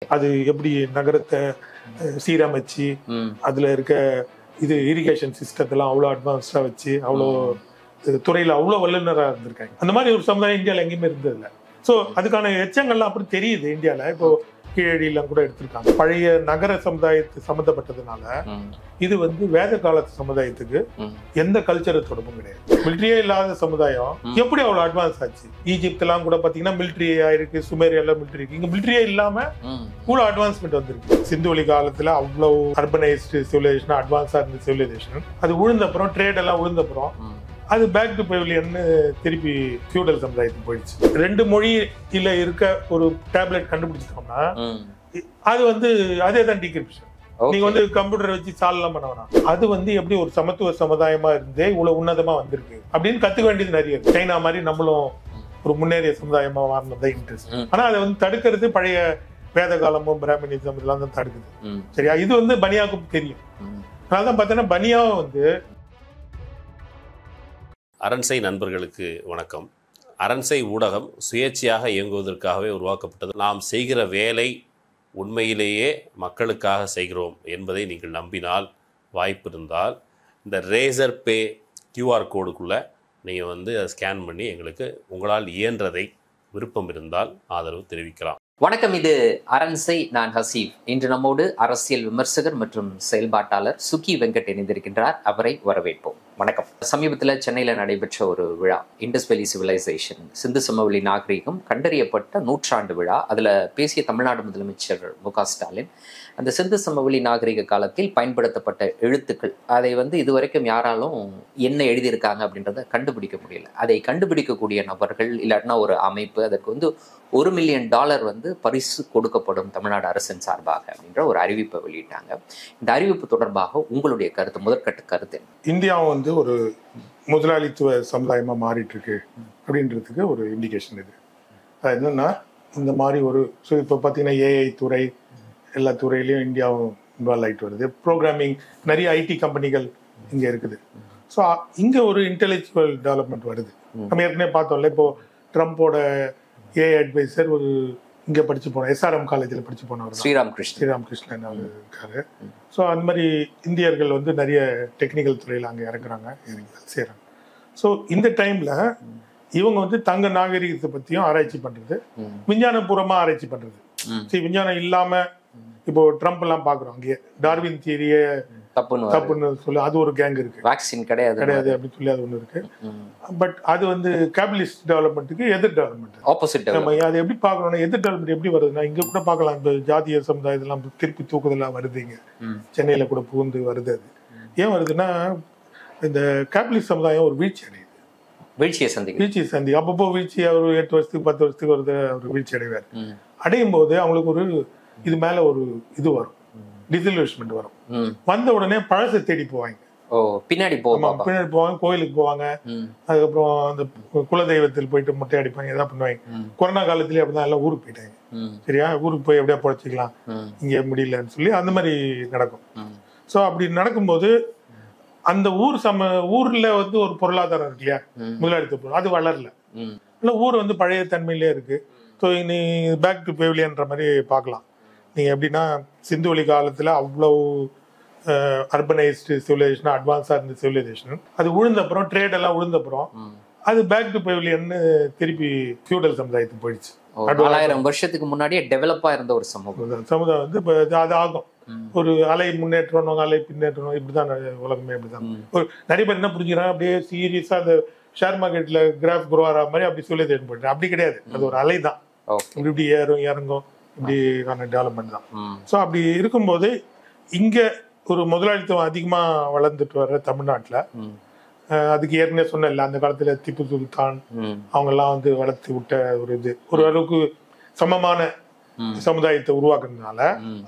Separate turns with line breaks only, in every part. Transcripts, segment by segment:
அது எப்படி நகரத்தை சீரமைச்சு அதுல இருக்க இது இரிகேஷன் சிஸ்டத்தெல்லாம் அவ்வளோ அட்வான்ஸ்டா வச்சு அவ்வளோ துறையில அவ்வளோ வல்லுநராக இருந்திருக்காங்க. அந்த மாதிரி ஒரு சமுதாயம் இந்தியாவில் எங்கேயுமே இருந்ததில்லை. ஸோ அதுக்கான எச்சங்கள்லாம் அப்படி தெரியுது. இந்தியாவில் இப்போ கீழடியெல்லாம் கூட எடுத்திருக்காங்க. பழைய நகர சமுதாயத்து சம்மந்தப்பட்டதுனால இது வந்து வேத காலத்து சமுதாயத்துக்கு எந்த கல்ச்சரை தொடர்பும் கிடையாது. மிலிட்ரியே இல்லாத சமுதாயம் எப்படி அவ்வளவு அட்வான்ஸ் ஆச்சு? ஈஜிப்ட் எல்லாம் கூட பாத்தீங்கன்னா மிலிட்ரி ஆயிருக்கு, சுமேரியால மிலிட்ரி இருக்கு. இங்க மிலிட்ரியே இல்லாம இவ்வளவு அட்வான்ஸ்மெண்ட் வந்திருக்கு. சிந்துவெளி காலத்துல அவ்வளவு அர்பனைஸ்டு சிவிலைசேஷன், அட்வான்ஸா இருந்த சிவிலைசேஷன் அது விழுந்தப்புறம், ட்ரேட் எல்லாம் விழுந்தப்புறம் அது பேக் டு பெவிலியன்னு திருப்பி ஃபியூடல் சமுதாயத்துக்கு போயிடுச்சு. ரெண்டு மொழியில இருக்க ஒரு டேப்லெட் கண்டுபிடிச்சிட்டோம்னா அது வந்து அதே தான் டிகிரிப்ஷன். நீங்க வந்து கம்ப்யூட்டர் வச்சு சால்வ் பண்ண வேணாம். அது வந்து எப்படி ஒரு சமத்துவ சமுதாயமா இருந்தே இவ்வளவு உன்னதமா வந்திருக்கு அப்படின்னு கத்துக்க வேண்டியது நிறைய. சைனா மாதிரி நம்மளும் ஒரு முன்னேறிய சமுதாயமா மாறினதான் இன்ட்ரெஸ்ட். ஆனா அதை வந்து தடுக்கிறது பழைய வேத காலமும் பிராமணிசம் இதெல்லாம் தான் தடுக்குது. சரியா? இது வந்து பனியாவுக்கு தெரியும். அதனாலதான் பார்த்தீங்கன்னா பனியாவும் வந்து
அரண்சை நண்பர்களுக்கு வணக்கம். அரண்சை ஊடகம் சுயேட்சையாக இயங்குவதற்காகவே உருவாக்கப்பட்டது. நாம் செய்கிற வேலை உண்மையிலேயே மக்களுக்காக செய்கிறோம் என்பதை நீங்கள் நம்பினால், வாய்ப்பு இருந்தால் இந்த ரேசர் பே கியூஆர் கோடுக்குள்ளே நீங்கள் வந்து அதை ஸ்கேன் பண்ணி எங்களுக்கு உங்களால் இயன்றதை விருப்பம் இருந்தால் ஆதரவு தெரிவிக்கலாம்.
வணக்கம், இது அரண்சை. நான் ஹசீப். இன்று நம்மோடு அரசியல் விமர்சகர் மற்றும் செயல்பாட்டாளர் சுகி வெங்கட் இணைந்திருக்கின்றார். அவரை வரவேற்போம். வணக்கம். சமீபத்தில் சென்னையில் நடைபெற்ற ஒரு விழா, இண்டஸ் வேலி சிவிலைசேஷன், சிந்து சமவெளி நாகரீகம் கண்டறியப்பட்ட 100ஆண்டு விழா. அதில் பேசிய தமிழ்நாடு முதலமைச்சர் மு.க. ஸ்டாலின் அந்த சிந்து சமவெளி நாகரிக காலத்தில் பயன்படுத்தப்பட்ட எழுத்துக்கள், அதை வந்து இதுவரைக்கும் யாராலும் என்ன எழுதியிருக்காங்க அப்படின்றத கண்டுபிடிக்க முடியல. அதை கண்டுபிடிக்கக்கூடிய நபர்கள் இல்லாட்டினா ஒரு அமைப்பு, அதற்கு வந்து $1 மில்லியன் வந்து பரிசு கொடுக்கப்படும் தமிழ்நாடு அரசின் சார்பாக அப்படின்ற ஒரு அறிவிப்பை வெளியிட்டாங்க. இந்த அறிவிப்பு தொடர்பாக உங்களுடைய கருத்து, முதற்கட்ட கருத்து?
இந்தியாவும் வந்து ஒரு முதலாளித்துவ சமுதாயமா மாறிட்டு இருக்கு அப்படின்றதுக்கு ஒரு இண்டிகேஷன் இது. அது என்னன்னா, இந்த மாதிரி ஒரு இப்போ பார்த்தீங்கன்னா ஏஐ துறை, எல்லா துறையிலையும் இந்தியாவும் இன்வால்வ் ஆகிட்டு வருது. ப்ரோக்ராமிங், நிறைய ஐடி கம்பெனிகள் இங்கே இருக்குது. ஸோ இங்கே ஒரு இன்டெலெக்சுவல் டெவலப்மெண்ட் வருது. நம்ம ஏற்கனவே பார்த்தோம்ல, இப்போ ட்ரம்ப்போட ஏஐ அட்வைசர் ஒரு இங்கே படிச்சு போனோம், எஸ்ஆர்எம் காலேஜில் படிச்சு போனவர் ஸ்ரீராமகிருஷ்ணன் அவர் இருக்காரு. ஸோ அந்த மாதிரி இந்தியர்கள் வந்து நிறைய டெக்னிக்கல் துறையில் அங்கே இறங்குறாங்க, செய்கிறாங்க. ஸோ இந்த டைமில் இவங்க வந்து தங்க நாகரிகத்தை பற்றியும் ஆராய்ச்சி பண்ணுறது, விஞ்ஞானபூர்வமாக ஆராய்ச்சி பண்ணுறது. சரி, விஞ்ஞானம் இல்லாமல் இப்போ ட்ரம்ப் எல்லாம் பார்க்குறோம், அங்கேயே டார்வின் தியரியே தப்புன்னு சொல்லி அது ஒரு கேங் இருக்கு.
வேக்சின் கிடையாது
அப்படின்னு சொல்லி அது ஒன்று இருக்கு. பட் அது வந்து கேபிட்டலிஸ்ட் டெவலப்மெண்ட்டுக்கு எதிர் டெவலப்மெண்ட்,
ஆப்போசிட்.
நம்ம அது எப்படி பார்க்கணும்னா, எதிர் டெவலப்மெண்ட் எப்படி வருதுன்னா, இங்க கூட பார்க்கலாம், இந்த ஜாதிய சமுதாயத்தெல்லாம் திருப்பி தூக்குதெல்லாம் வருது. இங்க சென்னையில கூட புகுந்து வருது. அது ஏன் வருதுன்னா, இந்த கேபிட்டலிஸ்ட் சமுதாயம் ஒரு வீழ்ச்சி அடையுது. வீழ்ச்சியை சந்தி அப்பப்போ வீழ்ச்சி, அவர் 8 வருஷத்துக்கு 10 வருஷத்துக்கு வருது, அவர் வீழ்ச்சி அடைவார். அடையும் போது அவங்களுக்கு ஒரு இது மேல ஒரு இது வரும், டிசில்யூஷன்மெண்ட் வரும். வந்த உடனே பழசை தேடி போவாங்க,
பின்னாடி போவாங்க,
கோயிலுக்கு போவாங்க. அதுக்கப்புறம் அந்த குலதெய்வத்தில் போயிட்டு மொட்டை அடிப்பாங்க, எதாவது பண்ணுவாங்க. கொரோனா காலத்திலேயே அப்படிதான் எல்லாம் ஊருக்கு போயிட்டாங்க. சரியா? ஊருக்கு போய் எப்படியா பொழைச்சிக்கலாம், இங்க முடியலன்னு சொல்லி அந்த மாதிரி நடக்கும். ஸோ அப்படி நடக்கும்போது அந்த ஊர்ல வந்து ஒரு பொருளாதாரம் இருக்கு இல்லையா, முதலாளித்துவ பொருள், அது வளரல. இல்லை, ஊர் வந்து பழைய தன்மையிலே இருக்கு. ஸோ நீ பேக் டு பெவிலியன்ற மாதிரி பார்க்கலாம். நீங்கள் எப்படின்னா, சிந்துவெளி காலத்தில் அவ்வளவு அர்பனைஸ்டு சிவிலைசேஷன், அட்வான்ஸாக இருந்த சிவிலைசேஷன் அது விழுந்தப்புறம், ட்ரேட் எல்லாம் விழுந்தப்புறம் அது பேக் டு பெவிலியன்னு திருப்பி ஃபியூடல் சமுதாயத்துக்கு போயிடுச்சு.
4000 வருஷத்துக்கு முன்னாடியே டெவலப்பா இருந்த ஒரு சமுதாயம்
வந்து இப்போ அது ஆகும். ஒரு அலை முன்னேற்றம், அலை பின்னேற்றம், இப்படிதான் உலகமே இப்படிதான். ஒரு நிறைய பேர் என்ன புரிஞ்சுக்கிறாங்க, அப்படியே சீரியஸா அந்த ஷேர் மார்க்கெட்ல கிராஃப் குரோ ஆகிற மாதிரி அப்படி சிவிலைசேஷன் போயிட்டு, அப்படி கிடையாது. அது ஒரு அலை தான், இப்படி ஏறும் இறங்கும், இப்படியான டெவலப்மெண்ட் தான். ஸோ அப்படி இருக்கும்போது இங்க ஒரு முதலாளித்துவம் அதிகமா வளர்ந்துட்டு வர்ற தமிழ்நாட்டில், அதுக்கு ஏற்கனவே சொன்ன இல்லை, அந்த காலத்துல திப்பு சுல்தான் அவங்க எல்லாம் வந்து வளர்த்து விட்ட ஒரு இது, ஒரு அளவுக்கு சமமான சமுதாயத்தை உருவாக்குறதுனால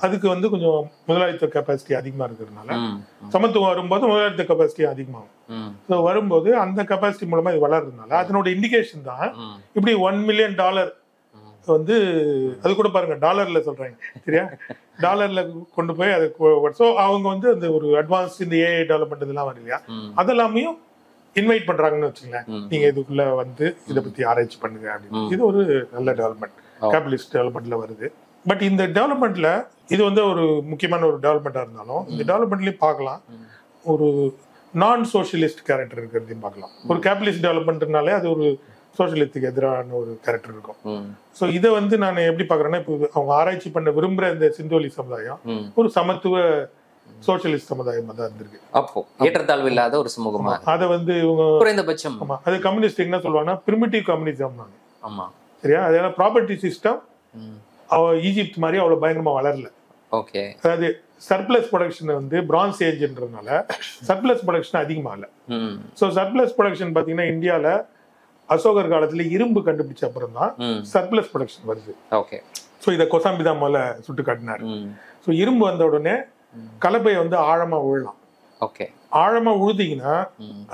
அதுக்கு வந்து கொஞ்சம் முதலாளித்துவ கெப்பாசிட்டி அதிகமா இருக்கிறதுனால, சமத்துவம் வரும்போது முதலாளித்துவ கெப்பாசிட்டி அதிகமாகும். ஸோ வரும்போது அந்த கெப்பாசிட்டி மூலமா இது வளர்றதுனால அதனோட இண்டிகேஷன் தான் இப்படி $1 மில்லியன் வந்து, அது கூட பாருங்க டாலர்ல சொல்றாங்க, சரியா? டாலர்ல கொண்டு போய் அது. ஸோ அவங்க வந்து அந்த ஒரு அட்வான்ஸ் இந்த ஏஐ டெவலப்மெண்ட் இதெல்லாம் வரும் இல்லையா, அதெல்லாமையும் இன்வைட் பண்றாங்கன்னு வச்சுங்களேன். நீங்க இதுக்குள்ள வந்து இதை பத்தி ஆராய்ச்சி பண்ணுங்க அப்படின்னு. இது ஒரு நல்ல டெவலப்மெண்ட், கேபிட்டலிஸ்ட் டெவலப்மெண்ட்ல வருது. பட் இந்த டெவலப்மெண்ட்ல இது வந்து ஒரு முக்கியமான ஒரு டெவலப்மெண்ட்டாக இருந்தாலும் இந்த டெவலப்மெண்ட்லேயும் பார்க்கலாம் ஒரு நான் சோஷியலிஸ்ட் கேரக்டர் இருக்கிறதையும் பார்க்கலாம். ஒரு கேபிட்டலிஸ்ட் டெவலப்மெண்ட்னாலே அது ஒரு சோஷியலிஸ்டுக்கு எதிரான ஒரு கேரக்டர் இருக்கும். ஸோ இதை வந்து நான் எப்படி பார்க்குறேன்னா, இப்போ அவங்க ஆராய்ச்சி பண்ண விரும்புகிற இந்த சிந்தோலி சமுதாயம் ஒரு சமத்துவ சோஷியலிஸ்ட் சமுதாயமா தான் இருந்திருக்கு.
அப்போ ஏற்றத்தாழ்வு இல்லாத ஒரு சமூகமா
அதை வந்து இவங்க
குறைந்தபட்சம்
ஆமா அது கம்யூனிஸ்ட் என்ன சொல்லுவாங்கன்னா பிரிமிட்டிவ் கம்யூனிசம்.
ஆமா
சரியா? அதனால ப்ராப்பர்ட்டி சிஸ்டம் ஈஜிப்ட் மாதிரி அவ்வளவு பயங்கரமா வளரல.
ஓகே.
அதாவது சர்ப்ளஸ் ப்ரொடக்ஷன் வந்து பிரான்ஸ் ஏஜ்ன்றதுனால சர்ப்ளஸ் ப்ரொடக்ஷன் அதிகமா இல்ல. ஸோ சர்ப்ளஸ் ப்ரொடக்ஷன் பாத்தீங்கன்னா இந்தியால அசோகர் காலத்துல இரும்பு கண்டுபிடிச்ச அப்புறம் தான் சர்ப்ளஸ் ப்ரொடக்ஷன் வருது.
ஓகே.
ஸோ இதை கொசாம்பிதா முதல்ல சுட்டு காட்டினார். ஸோ இரும்பு வந்த உடனே கலப்பையை வந்து ஆழமா உழலாம்.
ஓகே.
ஆழமா உழுதிங்கன்னா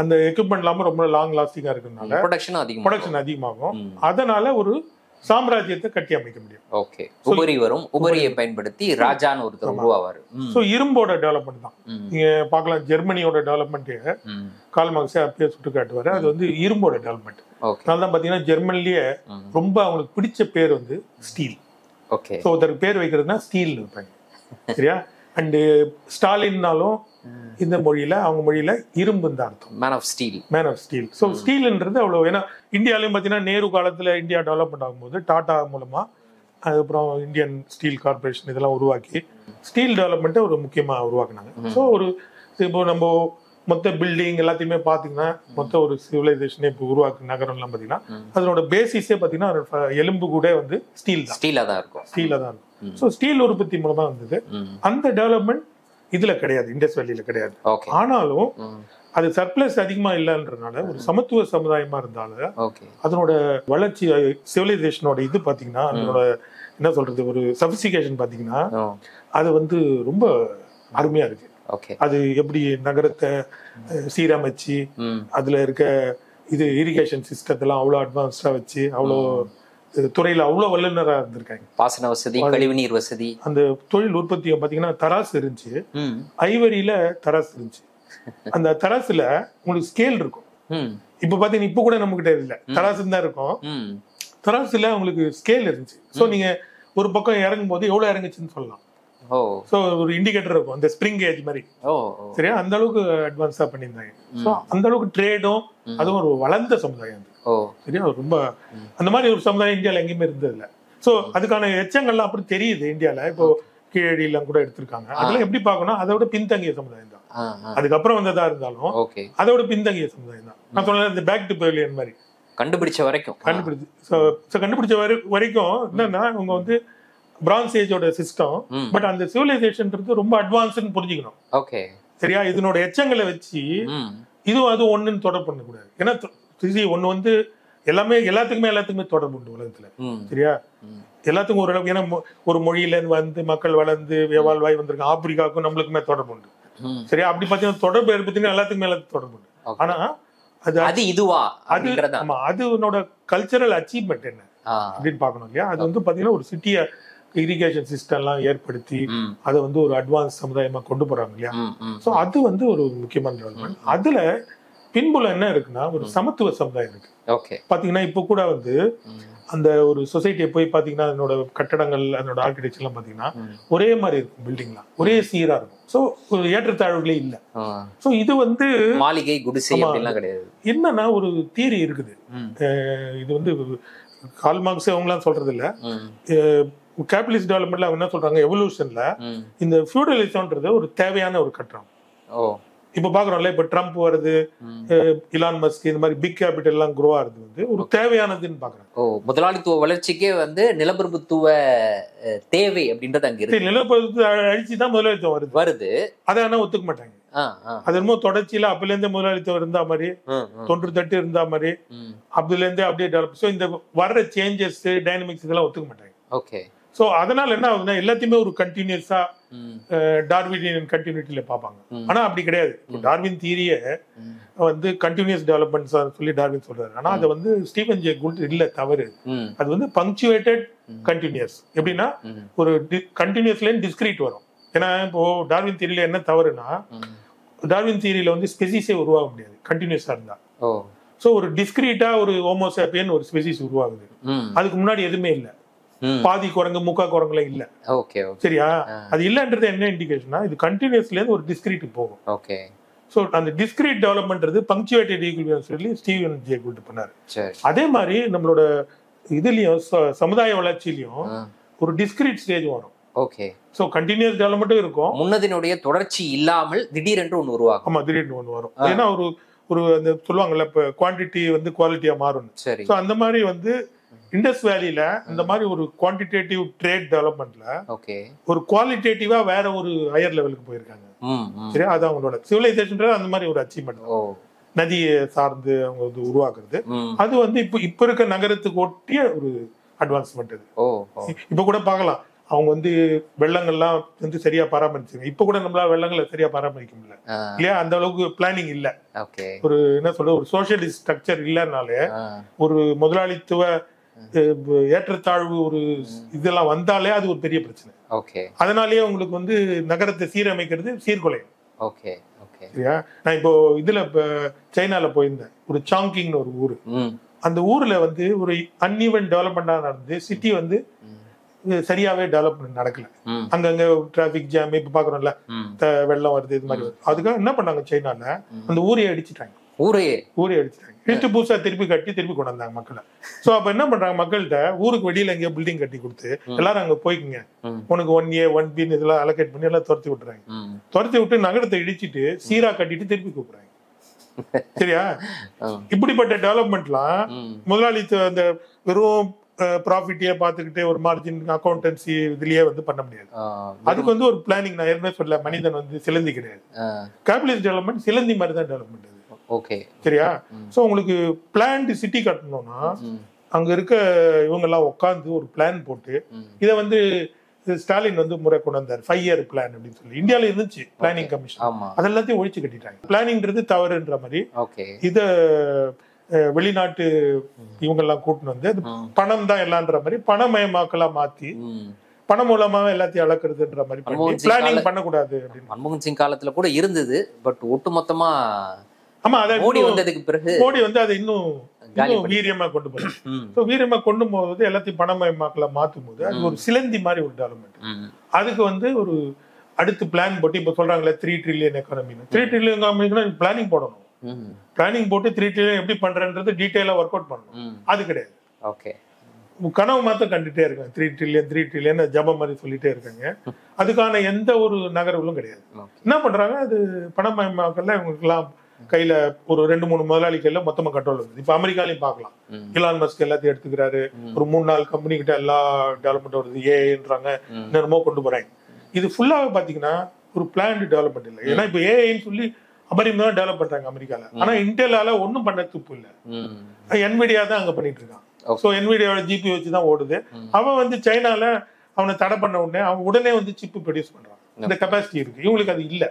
அந்த எக்யூப்மெண்ட் இல்லாம ரொம்ப லாங் லாஸ்டிங்கா இருக்கிறதுனால
ப்ரொடக்ஷன்
அதிகமாகும். அதனால ஒரு சாம்ராஜ்யத்தை கட்டி அமைக்க முடியும்.
ஓகே. உபரியை பயன்படுத்தி ராஜான்னு ஒருத்தர் உருவாவாரு.
சோ இரும்போட டெவலப்மெண்ட் தான் நீங்க பார்க்கலாம். ஜெர்மனியோட டெவலப்மெண்ட் கார்ல் மார்க்ஸ் அப்பயே சுட்டு காட்டுவாரு. அது வந்து இரும்போட டெவலப்மெண்ட். அதனால தான் பாத்தீங்கன்னா ஜெர்மனிலேயே ரொம்ப அவங்களுக்கு பிடிச்ச பேர் வந்து ஸ்டீல்.
ஓகே.
சோ ஒருத்தருக்கு பேர் வைக்கிறதுனா ஸ்டீல் இருப்பாங்க. சரியா? அண்ட் ஸ்டாலின்னாலும் இந்த மொழியில அவங்க மொழியில இரும்பு தான் அர்த்தம். Man of steel. ஸோ ஸ்டீல்ன்றது அவ்வளோ. ஏன்னா இந்தியாலையும் பார்த்தீங்கன்னா நேரு காலத்தில் இந்தியா டெவலப்மெண்ட் ஆகும்போது டாடா மூலமா அதுக்கப்புறம் இந்தியன் ஸ்டீல் கார்பரேஷன் இதெல்லாம் உருவாக்கி ஸ்டீல் டெவலப்மெண்ட்டை ஒரு முக்கியமாக உருவாக்குனாங்க. ஸோ ஒரு இப்போ நம்ம மொத்த பில்டிங் எல்லாத்தையுமே பார்த்தீங்கன்னா மொத்த ஒரு சிவிலைசேஷனே இப்போ உருவாக்கு நகரம்லாம் பார்த்தீங்கன்னா அதனோட பேசிஸே பார்த்தீங்கன்னா எலும்பு கூட வந்து ஸ்டீலாக தான் இருக்கும். ஸோ ஸ்டீல் உற்பத்தி மூலமா வந்தது. அந்த டெவலப்மெண்ட் இதுல கிடையாது, இண்டஸ் வேலியில கிடையாது. ஆனாலும் அது சர்ப்ளஸ் அதிகமா இல்லைன்றதுனால ஒரு சமத்துவ சமுதாயமா இருந்தாலும் அதனோட வளர்ச்சி சிவிலைசேஷனோட இது பாத்தீங்கன்னா அதனோட என்ன சொல்றது ஒரு சபிஸ்டிகேஷன் பாத்தீங்கன்னா அது வந்து ரொம்ப அருமையா இருக்கு. அது எப்படி நகரத்தை சீரமைச்சு அதுல இருக்க இது இரிகேஷன் சிஸ்டத்தெல்லாம் அவ்வளோ அட்வான்ஸ்டா வச்சு அவ்வளோ துறையில அவ்வளவு வல்லுநராக இருந்திருக்காங்க.
பாசன வசதி, கழிவுநீர் வசதி, அந்த
தொழில் உற்பத்தியை பாத்தீங்கன்னா தராசு இருந்துச்சு. ஐவரியில தராசு இருந்துச்சு. அந்த தராசுல உங்களுக்கு ஸ்கேல் இருக்கும். இப்ப பாத்தீங்கன்னா இப்ப கூட நம்ம கிட்ட இல்ல, தராசு தான் இருக்கும். தராசுல உங்களுக்கு ஸ்கேல் இருந்துச்சு. சோ நீங்க ஒரு பக்கம் இறங்கும் போது எவ்வளவு இறங்குச்சுன்னு சொல்லலாம். சோ ஒரு இண்டிகேட்டர் இருக்கும், அந்த ஸ்ப்ரிங் கேஜ் மாதிரி. சரியா? அந்த அளவுக்கு அட்வான்ஸா பண்ணியிருந்தாங்க. சோ அந்த அளவுக்கு ட்ரேடும் அதுவும் ஒரு வளர்ந்த சமுதாயம். சரியா? ரொம்ப அந்த மாதிரி ஒரு சமுதாயம் இந்தியால எங்கேயுமே இருந்தது இல்லை. சோ அதுக்கான எச்சங்கள்லாம் அப்படி தெரியுது இந்தியால. இப்போ கீழடி எல்லாம் கூட எடுத்திருக்காங்க. அதெல்லாம் எப்படி பார்க்கணும், அதோட பின்தங்கிய சமுதாயம் தான். அதுக்கப்புறம் வந்ததா இருந்தாலும் அதோட பின்தங்கிய சமுதாயம் தான். நான் சொன்ன இந்த பேக் டு பெவிலியன் மாதிரி
கண்டுபிடிச்ச வரைக்கும்
என்னன்னா அவங்க வந்து பிரான்ஸ் ஏஜோட சிஸ்டம். பட் அந்த சிவிலைசேஷன்ன்றது ரொம்ப அட்வான்ஸ்னு புரிஞ்சுக்கணும். சரியா? இதனோட எச்சங்களை வச்சு இதுவும் அது ஒண்ணுன்னு தொடர்பு பண்ணக்கூடாது. ஏன்னா ஒண்ணு வந்து எல்லாத்துக்குமே தொடர்பு உண்டு உலகத்துல. சரியா? எல்லாத்துக்கும் ஓரளவுக்கு. ஏன்னா ஒரு மொழியில இருந்து வந்து மக்கள் வளர்ந்து வேவாழ்வாய் வந்திருக்காங்க. ஆப்பிரிக்காவுக்கும் நம்மளுக்குமே தொடர்பு உண்டு. சரியா? அப்படி பாத்தீங்கன்னா தொடர்பு ஏற்படுத்தினா எல்லாத்துக்குமே தொடர்பு உண்டு. ஆனா அது இதுவா அது உன்னோட கல்ச்சரல் அச்சீவ்மெண்ட் என்ன அப்படின்னு பாக்கணும் இல்லையா? அது வந்து பாத்தீங்கன்னா ஒரு சிட்டிய இரிகேஷன் சிஸ்டம் எல்லாம் ஏற்படுத்தி அதை வந்து ஒரு அட்வான்ஸ் சமுதாயமா கொண்டு போறாங்க இல்லையா? சோ அது வந்து ஒரு முக்கியமான டெவலப்மெண்ட். அதுல பின்புல என்ன இருக்குன்னா ஒரு சமத்துவ சமுதாயம் இருக்கு. பாத்தீங்கன்னா இப்ப கூட வந்து அந்த ஒரு சொசைட்டியை போய் பாத்தீங்கன்னா அதனோட கட்டடங்கள் அதனோட ஆர்கிடெக்சர் எல்லாம் பாத்தீங்கன்னா ஒரே மாதிரி இருக்கும், பில்டிங்லாம் ஒரே சீரா இருக்கும். சோ ஒரு ஏற்றத்தாழ்வுகளே இல்ல. சோ இது வந்து
மாளிகை குடிசை அப்படிலாம் கிடையாது.
என்னன்னா ஒரு தியரி இருக்குது. இது வந்து கார்ல் மார்க்ஸ் அவங்களாம் சொல்றது இல்ல. கேபிட்டலிஸ்ட் டெவலப்மெண்ட்ல அவங்க என்ன சொல்றாங்க, எவல்யூஷன்ல இந்த ஃபியூடலிசம்ன்றது ஒரு தேவையான ஒரு கட்டம். இப்ப பாக்குறோம்ல, இப்ப ட்ரம்ப் வருது, இலான் மஸ்க், இந்த மாதிரி பிக் கேபிட்டல் எல்லாம் குரோ ஆகுது வந்து ஒரு தேவையானதுன்னு பாக்குறேன்.
முதலாளித்துவ வளர்ச்சிக்கே வந்து நிலப்பிரபுத்துவ தேவை அப்படின்றது அங்க இருக்கு.
நிலப்பிரபுத்துவ அழிச்சுதான் முதலாளித்துவம் வருது. அதை ஆனா ஒத்துக்க மாட்டாங்க. அது என்னமோ தொடர்ச்சியில அப்பல இருந்தே முதலாளித்துவம் இருந்தா மாதிரி, தொன்று தட்டு இருந்தா மாதிரி, அப்பல இருந்தே அப்படியே டெவலப். சோ இந்த வர்ற சேஞ்சஸ் டைனமிக்ஸ் இதெல்லாம் ஒத்துக்க மாட்டாங்க. சோ அதனால என்ன ஆகுதுன்னா எல்லாத்தையுமே ஒரு கண்டினியூஸா டார்வினியன் கண்டினியூட்டில பார்ப்பாங்க. ஆனா அப்படி கிடையாது. டார்வின் தியரியை வந்து கண்டினியூஸ் டெவலப்மெண்ட் சொல்லி டார்வின் சொல்றாரு. ஆனா அது வந்து ஸ்டீவன் ஜே கூல்ட் இல்ல, தவறு. அது வந்து பங்க்சுவேட்டட் கண்டினியூஸ். எப்படின்னா ஒரு கண்டினியூஸ்ல டிஸ்கிரீட் வரும். ஏன்னா இப்போ டார்வின் தியரியில என்ன தவறுனா, டார்வின் தியரியில வந்து ஸ்பெசிஸே உருவாக முடியாது கண்டினியூஸா இருந்தா. சோ ஒரு டிஸ்கிரீட்டா ஒரு ஹோமோசாப்பியன் ஒரு ஸ்பெசிஸ் உருவாகுது. அதுக்கு முன்னாடி எதுவுமே இல்லை. பாதி குரங்கு முக்கா குரங்குல இல்ல.
ஓகே
சரியா? அது இல்லன்றது என்ன இண்டிகேஷனா, இது கண்டினியூஸ்ல இருந்து ஒரு டிஸ்கிரீட் போகும்.
ஓகே.
ஸோ அந்த டிஸ்கிரீட் டெவலப்மெண்ட்றது பங்க்சுவேட்டட் ஈக்குலிபிரியம் சொல்லி ஸ்டீவன் ஜே கூல்ட் பண்ணாரு. அதே மாதிரி நம்மளோட இதுலயும் சமுதாய வளர்ச்சியிலையும் ஒரு டிஸ்கிரீட் ஸ்டேஜ் வரும்.
ஓகே.
ஸோ கண்டினியூஸ் டெவலப்மெண்ட்டும் இருக்கும்,
முன்னதினுடைய தொடர்ச்சி இல்லாமல் திடீரென்று ஒன்று உருவாகும்.
ஆமா, திடீர்னு ஒன்று வரும். ஏன்னா ஒரு அந்த சொல்லுவாங்கல்ல, இப்போ குவான்டிட்டி வந்து குவாலிட்டியா மாறும்.
சரி.
ஸோ அந்த மாதிரி வந்து இண்டஸ் வேலியில இந்த மாதிரி ஒரு குவான்டிடேட்டிவ் ட்ரேட் டெவலப்மெண்ட்ல
ஓகே
ஒரு குவாலிட்டேட்டிவா வேற ஒரு ஹையர் லெவலுக்கு போயிருக்காங்க. சரியா? அது அவங்களோட சிவிலைசேஷன் அந்த மாதிரி ஒரு அச்சீவ்மெண்ட். நதியை சார்ந்து அவங்க வந்து உருவாக்குறது, அது வந்து இப்ப இருக்க நகரத்துக்கு ஒட்டிய ஒரு அட்வான்ஸ்மெண்ட். அது இப்ப கூட பார்க்கலாம், அவங்க வந்து வெள்ளங்கள்லாம் வந்து சரியா பராமரிச்சாங்க. இப்ப கூட நம்மளால வெள்ளங்களை சரியா பராமரிக்க முடியல இல்லையா? அந்த அளவுக்கு பிளானிங் இல்ல. ஒரு என்ன சொல்ற, ஒரு சோசியலிஸ்ட் ஸ்ட்ரக்சர் இல்லனாலே, ஒரு முதலாளித்துவ ஏற்றத்தாழ்வு ஒரு இதெல்லாம் வந்தாலே அது ஒரு பெரிய பிரச்சனை. அதனாலேயே உங்களுக்கு வந்து நகரத்தை சீரமைக்கிறது சீர்குலையும். சரியா? நான் இப்போ இதுல சைனால போயிருந்தேன், ஒரு சாங்கிங்னு ஒரு ஊரு. அந்த ஊர்ல வந்து ஒரு அன்இவன் டெவலப்மெண்டா நடந்து சிட்டி வந்து சரியாவே டெவலப்மெண்ட் நடக்கல. அங்கங்க டிராபிக் ஜாம், இப்ப பாக்குறோம்ல வெள்ளம் வருது, இது மாதிரி வருது. அதுக்காக என்ன பண்ணாங்க, சைனால அந்த ஊரையே அடிச்சுட்டாங்க. ஊரையே அடிச்சுட்டாங்க. இஷ்டு பூசா திருப்பி கட்டி திருப்பி கொண்டு வந்தாங்க மக்களை. சோ அப்ப என்ன பண்றாங்க, மக்கள்கிட்ட ஊருக்கு வெளியில எங்கேயோ பில்டிங் கட்டி கொடுத்து எல்லாரும் அங்க போய்க்குங்க, உனக்கு 1A 1B இதெல்லாம் அலோகேட் பண்ணி எல்லாம் துரத்தி விட்டுறாங்க. துரத்தி விட்டு நகரத்தை இடிச்சிட்டு சீரா கட்டிட்டு திருப்பி கூப்பிடுறாங்க. சரியா? இப்படிப்பட்ட டெவலப்மெண்ட்லாம் முதலாளித்துவ அந்த வெறும் ப்ராஃபிட்டே பார்த்துக்கிட்டே ஒரு மார்ஜின் அக்கௌண்டன்சி இதுலயே வந்து பண்ண முடியாது. அதுக்கு வந்து ஒரு பிளானிங், நான் ஏற்கனவே சொல்ல, மனிதன் வந்து சிலந்தி கிடையாது. கேபிட்டலிஸ்ட் டெவலப்மெண்ட் சிலந்தி மாதிரி தான் டெவலப்மெண்ட்.
ஓகே.
சரியா? சோ உங்களுக்கு பிளான்டு சிட்டி கட்டணும்னா அங்க இருக்க இவங்க எல்லாம் உட்காந்து ஒரு பிளான் போட்டு, இதை வந்து ஸ்டாலின் வந்து முறை கொண்டு வந்தார், 5 இயர் பிளான் அப்படின்னு சொல்லி. இந்தியாவில இருந்துச்சு பிளானிங் கமிஷன், அதெல்லாத்தையும் ஒழிச்சு கட்டிட்டாங்க. பிளானிங்கிறது தவறுன்ற மாதிரி இத வெளிநாட்டு இவங்க எல்லாம் கூட்டின்னு வந்து பணம் தான் எல்லான்ற மாதிரி பணமயமாக்கலா மாத்தி பணம் மூலமாக எல்லாத்தையும் அளக்குறதுன்ற மாதிரி பிளானிங் பண்ணக்கூடாது அப்படின்னு
மன்மோகன் சிங் காலத்துல கூட இருந்தது. பட் ஒட்டுமொத்தமா
ஆமா, அதை
மோடி வந்ததுக்கு பிறகு
மோடி வந்து அதை இன்னும் வீரியமா கொண்டு போறாங்க. வீரியமா கொண்டு போகும்போது எல்லாத்தையும் பணமயமாக்கல மாத்தும் போது அது ஒரு சிலந்தி மாதிரி ஒரு டெவலப்மெண்ட். அதுக்கு வந்து ஒரு அடுத்து பிளான் போட்டு, இப்ப சொல்றாங்களே 3 ட்ரில்லியன் எக்கானமி, 3 ட்ரில்லியன் எக்கானமினா பிளானிங் போடணும். பிளானிங் போட்டு 3 ட்ரில்லியன் எப்படி பண்றன்றது டீடைலா ஒர்க் அவுட் பண்ணணும். அது கிடையாது. ஓகே. கனவு மாத்திரம் கண்டுட்டே இருக்காங்க, 3 ட்ரில்லியன் ஜபம் மாதிரி சொல்லிட்டே இருக்காங்க. அதுக்கான எந்த ஒரு நகர்வுகளும் கிடையாது. என்ன பண்றாங்க, அது பணமயமாக்கல இவங்களுக்கு எல்லாம் கையில ஒரு 2-3 முதலாளிகள்ல மொத்தமா கண்ட்ரோல் இருக்குது. இப்ப அமெரிக்காலையும் பார்க்கலாம், இலான் மஸ்க் எல்லாத்தையும் எடுத்துக்கிறாரு. ஒரு 3-4 கம்பெனி கிட்ட எல்லா டெவலப்மெண்ட் வருது, ஏஐன்றாங்க, என்னமோ கொண்டு போறாங்க. இது ஃபுல்லாவே பாத்தீங்கன்னா ஒரு பிளான்டு டெவலப்மெண்ட் இல்லை. ஏன்னா இப்ப ஏஐன்னு சொல்லி அமெரிக்கா டெவலப் பண்றாங்க அமெரிக்கால. ஆனா இன்டெலால ஒன்னும் பண்ண துப்பு இல்ல. என்விடியா தான் அங்க பண்ணிட்டு இருக்கான். சோ என்விடியாவோட ஜிபி வச்சுதான் ஓடுது. அவன் வந்து சைனால அவனை தடை பண்ண உடனே அவன் உடனே வந்து சிப்பு ப்ரொடியூஸ் பண்றான். இந்த கெப்பாசிட்டி இருக்கு, இவங்களுக்கு அது இல்ல.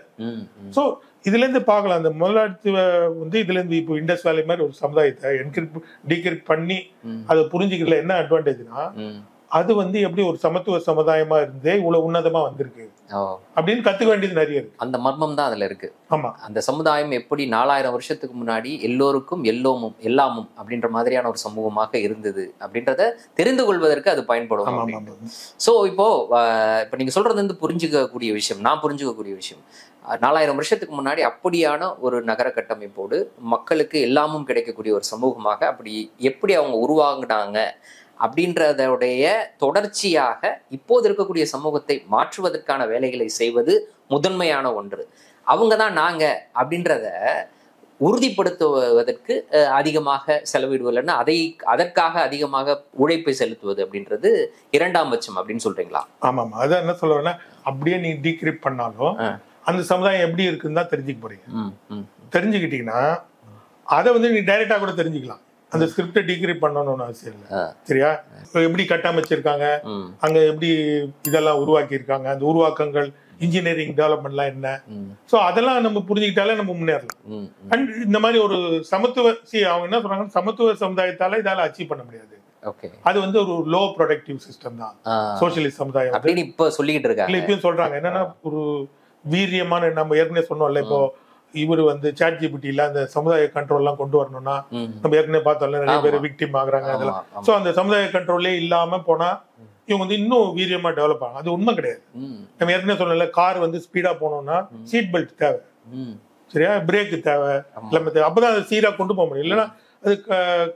சோ இதுல இருந்து பார்க்கலாம், அந்த முதலாளித்துவ வந்து இதுல இருந்து இப்போ இண்டஸ் வேலி மாதிரி ஒரு சமுதாயத்தை என்கிரிப்ட் டீக்ரிப்ட் பண்ணி அதை புரிஞ்சுக்கல. என்ன அட்வான்டேஜ்னா, அது வந்து எப்படி ஒரு சமத்துவ சமுதாயமா இருந்தே இவ்வளவு உன்னதமா வந்திருக்கு அப்படின்னு கத்துக்க வேண்டியது நிறைய இருக்கு.
அந்த மர்மம் தான் அதுல இருக்கு.
ஆமா,
அந்த சமுதாயம் எப்படி 4000 வருஷத்துக்கு முன்னாடி எல்லோருக்கும் எல்லாமும் அப்படின்ற மாதிரியான ஒரு சமூகமாக இருந்தது அப்படின்றத தெரிந்து கொள்வதற்கு அது பயன்படும். சோ இப்போ நீங்க சொல்றது வந்து புரிஞ்சுக்கக்கூடிய விஷயம், நான் புரிஞ்சுக்கக்கூடிய விஷயம். 4000 வருஷத்துக்கு முன்னாடி அப்படியான ஒரு நகர கட்டமைப்போடு மக்களுக்கு எல்லாமும் கிடைக்கக்கூடிய ஒரு சமூகமாக அப்படி எப்படி அவங்க உருவாங்கினாங்க அப்படின்றதோடைய தொடர்ச்சியாக இப்போது இருக்கக்கூடிய சமூகத்தை மாற்றுவதற்கான வேலைகளை செய்வது முதன்மையான ஒன்று. அவங்க தான் நாங்க அப்படின்றத உறுதிப்படுத்துவதற்கு அதிகமாக செலவிடுவதில்லைன்னா அதற்காக அதிகமாக உழைப்பை செலுத்துவது அப்படின்றது 2ஆம் பட்சம் அப்படின்னு சொல்றீங்களா?
ஆமாம், அதான் என்ன சொல்லுவேன்னா, அப்படியே நீ டீக்ரிப்ட் பண்ணாலும் அந்த சமுதாயம் எப்படி இருக்குன்னு தான் தெரிஞ்சுக்க போறீங்க. தெரிஞ்சுக்கிட்டீங்கன்னா அதை வந்து நீ டைரக்டா கூட தெரிஞ்சுக்கலாம். அந்த ஸ்கிரிப்டை டிகிரி பண்ணணும்னு அவசியம் இல்லை. சரியா? எப்படி கட்டமைச்சிருக்காங்க, அங்க எப்படி இதெல்லாம் உருவாக்கி இருக்காங்க, அந்த உருவாக்கங்கள், இன்ஜினியரிங் டெவலப்மெண்ட்லாம் என்ன, சோ அதெல்லாம் நம்ம புரிஞ்சுக்கிட்டாலே நம்ம முன்னேறலாம். அண்ட் இந்த மாதிரி ஒரு சமத்துவ அவங்க என்ன சொல்றாங்க, சமத்துவ சமுதாயத்தால இதால அச்சீவ் பண்ண முடியாது. அது வந்து ஒரு லோ ப்ரொடக்டிவ் சிஸ்டம் தான் சோசியலிஸ்ட் சமுதாயம்
அப்படின்னு இப்ப சொல்லிட்டு இருக்காங்க.
இப்பயும் சொல்றாங்க. என்னன்னா, ஒரு வீரியமான, நம்ம ஏற்கனவே சொன்னோம்ல, இப்போ இவர் வந்து சாட் ஜிபிடில அந்த சமுதாய கண்ட்ரோல் எல்லாம் கொண்டு வரணும்னா, நம்ம ஏற்கனவே பார்த்தோம்ல, நிறைய பேர் விக்டிம் ஆகுறாங்க அதெல்லாம். சோ அந்த சமுதாய கண்ட்ரோல்லே இல்லாம போனா இவங்க வந்து இன்னும் வீரியமா டெவலப் ஆகும். அது உண்மை கிடையாது. நம்ம ஏற்கனவே சொல்லல, கார் வந்து ஸ்பீடா போனோம்னா சீட் பெல்ட் தேவை, சரியா, பிரேக்கு தேவை, எல்லாமே தேவை. அப்பதான் அதை சீரா கொண்டு போக முடியும். இல்லைன்னா அது